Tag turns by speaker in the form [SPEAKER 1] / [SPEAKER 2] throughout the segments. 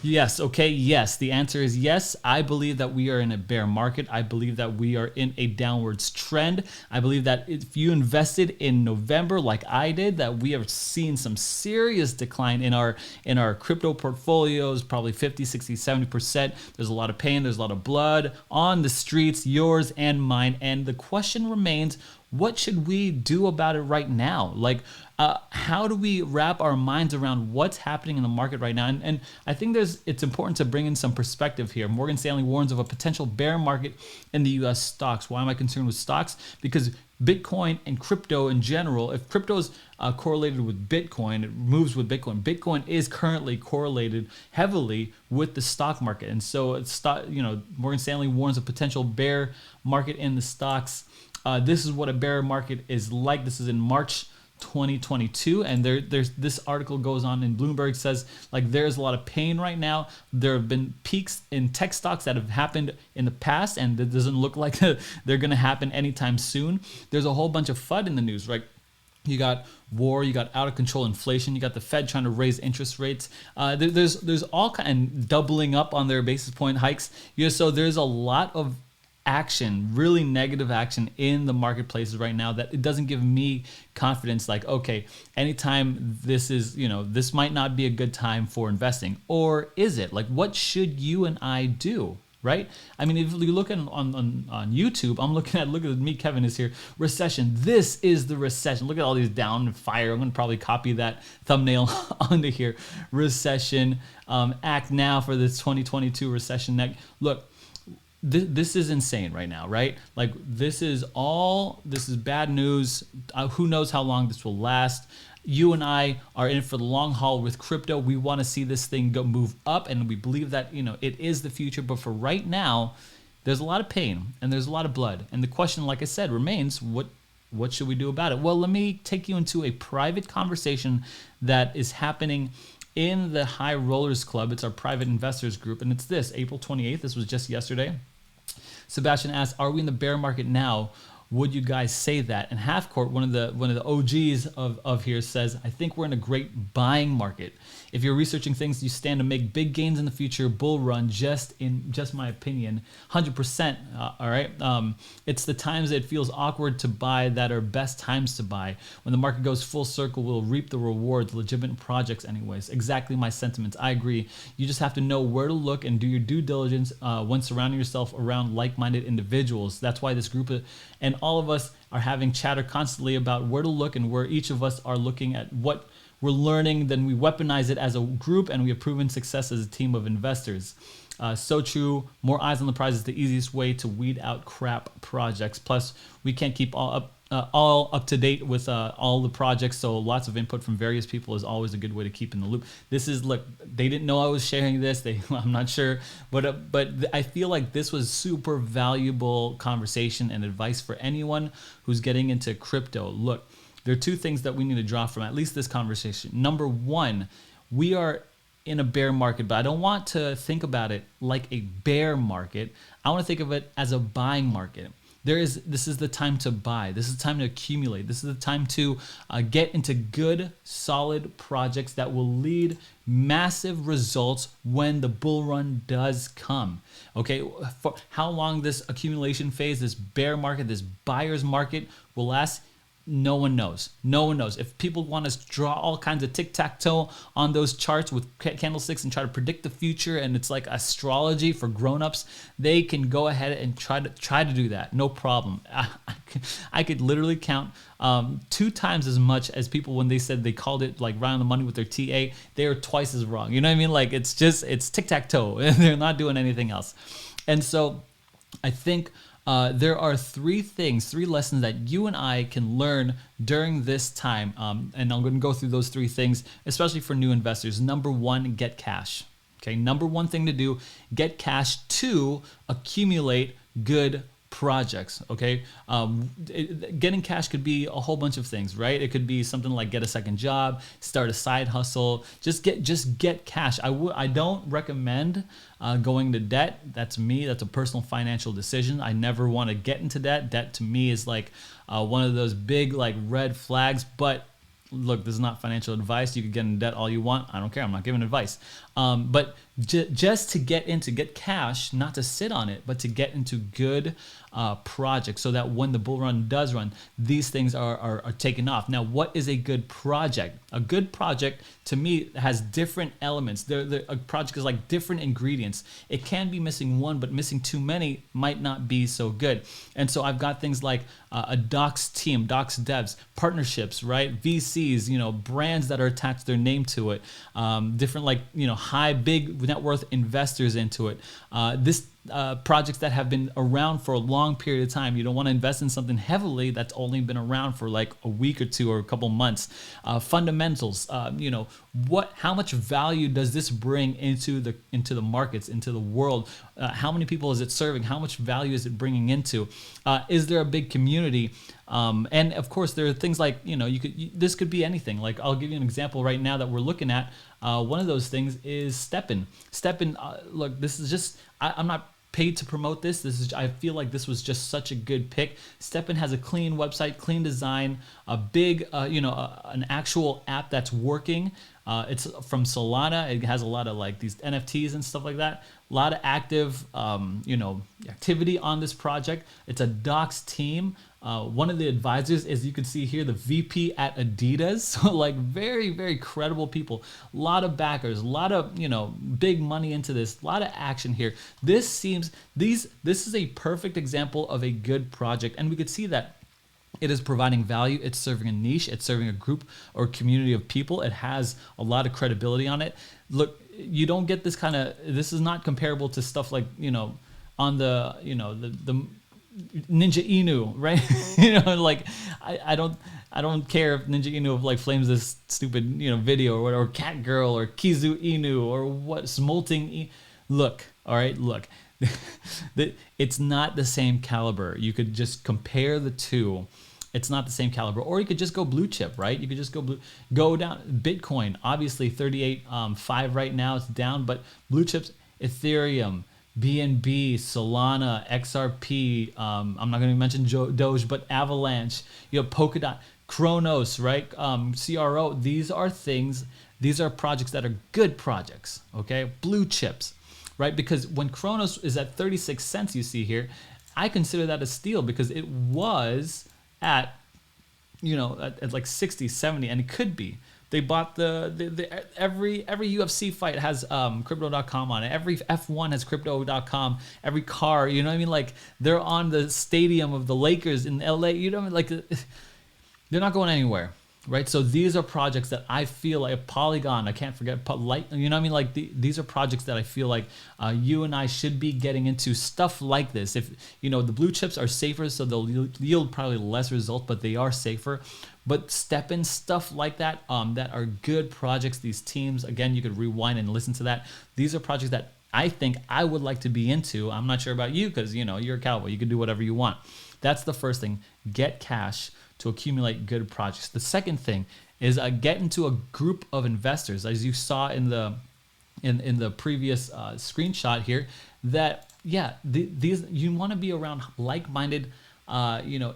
[SPEAKER 1] Yes. Okay. Yes. The answer is yes. I believe that we are in a bear market. I believe that we are in a downwards trend. I believe that if you invested in November like I did, that we have seen some serious decline in our crypto portfolios, probably 50, 60, 70%. There's a lot of pain. There's a lot of blood on the streets, yours and mine. And the question remains, what should we do about it right now? Like, how do we wrap our minds around what's happening in the market right now? And I think it's important to bring in some perspective here. Morgan Stanley warns of a potential bear market in the U.S. stocks. Why am I concerned with stocks? Because Bitcoin and crypto in general, if crypto is correlated with Bitcoin, it moves with Bitcoin. Bitcoin is currently correlated heavily with the stock market. And so Morgan Stanley warns of potential bear market in the stocks. This is what a bear market is like. This is in March 2022, and there's this article goes on in Bloomberg, says like there's a lot of pain right now. There have been peaks in tech stocks that have happened in the past, and it doesn't look like they're going to happen anytime soon. There's a whole bunch of FUD in the news, right? You got war, you got out of control inflation, you got the Fed trying to raise interest rates. There's all kind and doubling up on their basis point hikes. So there's a lot of action, really negative action in the marketplaces right now that it doesn't give me confidence like, okay, anytime this might not be a good time for investing. Or is it? Like, what should you and I do? Right? I mean, if you look at on YouTube, look at me, Kevin is here. Recession. This is the recession. Look at all these down fire. I'm going to probably copy that thumbnail onto here. Recession. Act now for this 2022 recession. Look, this is insane right now, right? Like this is bad news. Who knows how long this will last? You and I are in for the long haul with crypto. We want to see this thing move up, and we believe that it is the future. But for right now, there's a lot of pain and there's a lot of blood. And the question, like I said, remains: what should we do about it? Well, let me take you into a private conversation that is happening in the High Rollers Club. It's our private investors group, and it's this April 28th. This was just yesterday. Sebastian asked, "Are we in the bear market now? Would you guys say that?" And Half Court, one of the OGs of here, says, "I think we're in a great buying market. If you're researching things, you stand to make big gains in the future. Bull run, just my opinion, 100%. All right. It's the times that it feels awkward to buy that are best times to buy. When the market goes full circle, we'll reap the rewards. Legitimate projects, anyways. Exactly my sentiments. I agree. You just have to know where to look and do your due diligence when surrounding yourself around like-minded individuals. That's why this group and all of us are having chatter constantly about where to look and where each of us are looking at what we're learning. Then we weaponize it as a group, and we have proven success as a team of investors. So true. More eyes on the prize is the easiest way to weed out crap projects. Plus, we can't keep all up to date with all the projects, so lots of input from various people is always a good way to keep in the loop." Look, they didn't know I was sharing this. I'm not sure, but I feel like this was super valuable conversation and advice for anyone who's getting into crypto. Look, there are two things that we need to draw from at least this conversation. Number one, we are in a bear market, but I don't want to think about it like a bear market. I want to think of it as a buying market. This is the time to buy. This is the time to accumulate. This is the time to get into good, solid projects that will lead massive results when the bull run does come. Okay, for how long this accumulation phase, this bear market, this buyer's market will last, no one knows. No one knows. If people want to draw all kinds of tic-tac-toe on those charts with candlesticks and try to predict the future, and it's like astrology for grown-ups, they can go ahead and try to do that. No problem. I could literally count 2 times as much as people when they said they called it like right on the money with their TA. They are twice as wrong. You know what I mean? Like it's tic-tac-toe, and they're not doing anything else. And so I think there are 3 lessons that you and I can learn during this time. And I'm going to go through those 3 things, especially for new investors. Number 1, get cash. Okay, number 1 thing to do, get cash to accumulate good projects. Okay, getting cash could be a whole bunch of things, right? It could be something like get a second job, start a side hustle, just get cash. I don't recommend going to debt. That's me. That's a personal financial decision. I never want to get into debt. Debt to me is like one of those big like red flags. But look, this is not financial advice. You can get in debt all you want. I don't care. I'm not giving advice. But just to get cash, not to sit on it, but to get into good projects, so that when the bull run does run, these things are taken off. Now, what is a good project? A good project, to me, has different elements. A project is like different ingredients. It can be missing one, but missing too many might not be so good. And so I've got things like a docs team, docs devs, partnerships, right? VCs, brands that are attached their name to it, different high, big net worth investors into it. Projects that have been around for a long period of time. You don't want to invest in something heavily that's only been around for like a week or two or a couple months. Fundamentals, how much value does this bring into the markets, into the world? How many people is it serving? How much value is it bringing into? Is there a big community? And of course, there are things like, this could be anything. Like, I'll give you an example right now that we're looking at. One of those things is STEPN. STEPN, look, this is just, I'm not paid to promote this. I feel like this was just such a good pick. STEPN has a clean website, clean design, a big, an actual app that's working. It's from Solana. It has a lot of like these NFTs and stuff like that. A lot of active, activity on this project. It's a docs team. One of the advisors, as you can see here, the VP at Adidas. So like very, very credible people. A lot of backers, a lot of, big money into this, a lot of action here. This is a perfect example of a good project. And we could see that it is providing value. It's serving a niche. It's serving a group or community of people. It has a lot of credibility on it. Look, you don't get this is not comparable to stuff like, on the Ninja Inu, right? I don't care if Ninja Inu like flames this stupid, video or whatever, or Cat Girl or Kizu Inu or what, Smolting. Look, it's not the same caliber. You could just compare the two. It's not the same caliber. Or you could just go blue chip, right? You could just go down. Bitcoin, obviously 38.5 right now. It's down, but blue chips, Ethereum, BNB, Solana, XRP. I'm not going to mention Doge, but Avalanche. You have Polkadot, Kronos, right? CRO. These are projects that are good projects. Okay, blue chips, right? Because when Kronos is at 36 cents, you see here, I consider that a steal because it was at like 60, 70, and it could be. They bought every UFC fight has crypto.com on it. Every F1 has crypto.com. Every car, like they're on the stadium of the Lakers in LA. Like they're not going anywhere, right? So these are projects that I feel like Polygon. I can't forget Like these are projects that I feel like you and I should be getting into stuff like this. If the blue chips are safer, so they'll yield probably less results, but they are safer. But STEPN, stuff like that, that are good projects. These teams, again, you could rewind and listen to that. These are projects that I think I would like to be into. I'm not sure about you because, you're a cowboy. You can do whatever you want. That's the first thing. Get cash to accumulate good projects. The second thing is get into a group of investors, as you saw in the previous screenshot here. That these you want to be around like-minded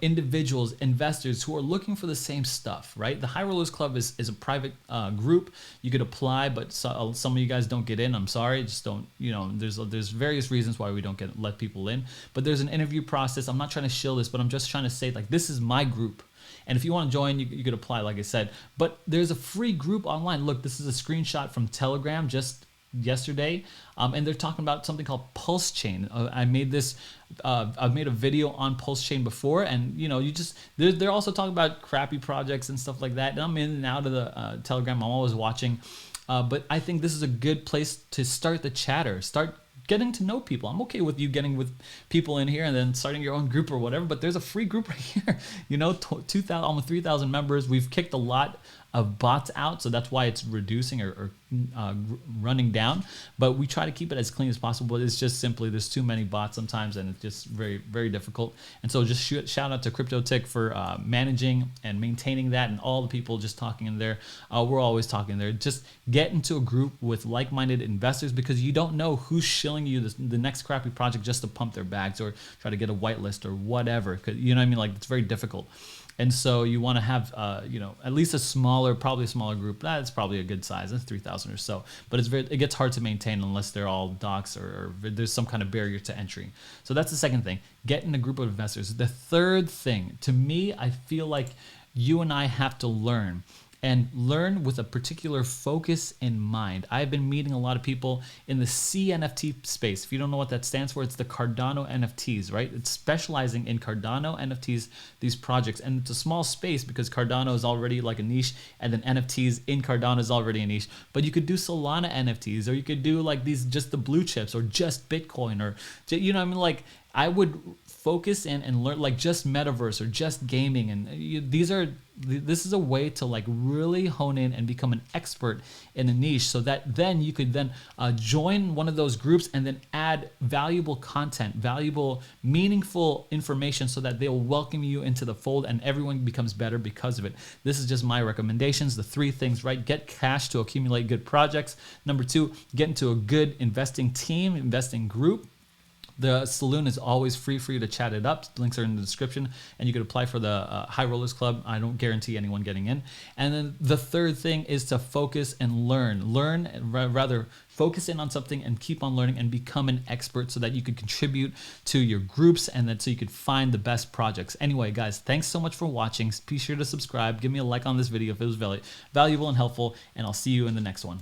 [SPEAKER 1] individuals, investors who are looking for the same stuff, right? The High Rollers Club is a private group. You could apply, but some of you guys don't get in. I'm sorry, just don't. There's various reasons why we don't let people in. But there's an interview process. I'm not trying to shill this, but I'm just trying to say like this is my group. And if you want to join, you could apply, like I said. But there's a free group online. Look, this is a screenshot from Telegram just yesterday, and they're talking about something called Pulse Chain. I made this. I've made a video on Pulse Chain before, and they're also talking about crappy projects and stuff like that. And I'm in and out of the Telegram. I'm always watching, but I think this is a good place to start the chatter. Start getting to know people. I'm okay with you getting with people in here and then starting your own group or whatever, but there's a free group right here. 2,000, almost 3,000 members. We've kicked a lot of bots out, so that's why it's reducing or running down. But we try to keep it as clean as possible. It's just simply there's too many bots sometimes, and it's just very, very difficult. And so just shout out to CryptoTick for managing and maintaining that, and all the people just talking in there. We're always talking there. Just get into a group with like-minded investors, because you don't know who's shilling you the next crappy project just to pump their bags or try to get a whitelist or whatever. Like, it's very difficult. And so you want to have, at least a smaller, probably a smaller group. That's probably a good size. That's 3,000 or so. But it gets hard to maintain unless they're all docs or there's some kind of barrier to entry. So that's the second thing. Get in a group of investors. The third thing, to me, I feel like you and I have to learn with a particular focus in mind. I've been meeting a lot of people in the CNFT space. If you don't know what that stands for, it's the Cardano NFTs, right? It's specializing in Cardano NFTs, these projects. And it's a small space because Cardano is already like a niche, and then NFTs in Cardano is already a niche. But you could do Solana NFTs, or you could do like these, just the blue chips, or just Bitcoin, or, like, I would focus in and learn like just metaverse or just gaming, and this is a way to like really hone in and become an expert in a niche, so that then you could then join one of those groups and then add valuable content, valuable, meaningful information, so that they'll welcome you into the fold and everyone becomes better because of it. This is just my recommendations, the 3 things, right? Get cash to accumulate good projects. Number 2, get into a good investing team, investing group. The saloon is always free for you to chat it up. Links are in the description, and you could apply for the High Rollers Club. I don't guarantee anyone getting in. And then the third thing is to focus and learn, rather focus in on something and keep on learning and become an expert, so that you could contribute to your groups, and then so you could find the best projects. Anyway, guys, thanks so much for watching. Be sure to subscribe. Give me a like on this video if it was valuable and helpful, and I'll see you in the next one.